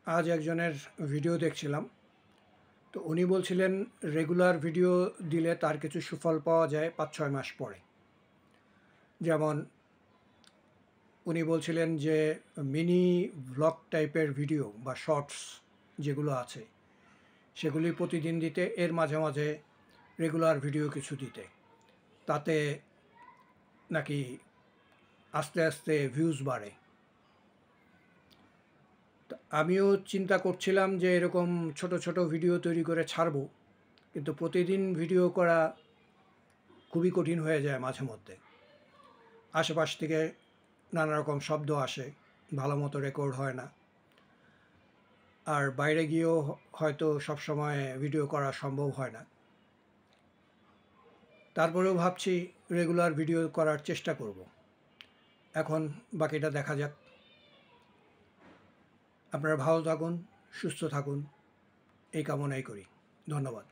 আজ একজনের ভিডিও দেখছিলাম, তো উনি বলছিলেন রেগুলার ভিডিও দিলে তার কিছু সুফল পাওয়া যায় ৫-৬ মাস পরে। যেমন উনি বলছিলেন যে মিনি ভ্লগ টাইপের ভিডিও বা শর্টস যেগুলো আছে সেগুলি প্রতিদিন দিতে, এর মাঝে মাঝে রেগুলার ভিডিও কিছু দিতে, তাতে নাকি আস্তে আস্তে ভিউজ বাড়ে। আমিও চিন্তা করছিলাম যে এরকম ছোট ছোট ভিডিও তৈরি করে ছাড়বো, কিন্তু প্রতিদিন ভিডিও করা খুবই কঠিন হয়ে যায় মাঝে মধ্যে। আশেপাশ থেকে নানা রকম শব্দ আসে, ভালো মতো রেকর্ড হয় না, আর বাইরে গিয়েও হয়তো সবসময় ভিডিও করা সম্ভব হয় না। তারপরেও ভাবছি রেগুলার ভিডিও করার চেষ্টা করব। এখন বাকিটা দেখা যাক। আপনারা ভালো থাকুন, সুস্থ থাকুন, এই কামনাই করি। ধন্যবাদ।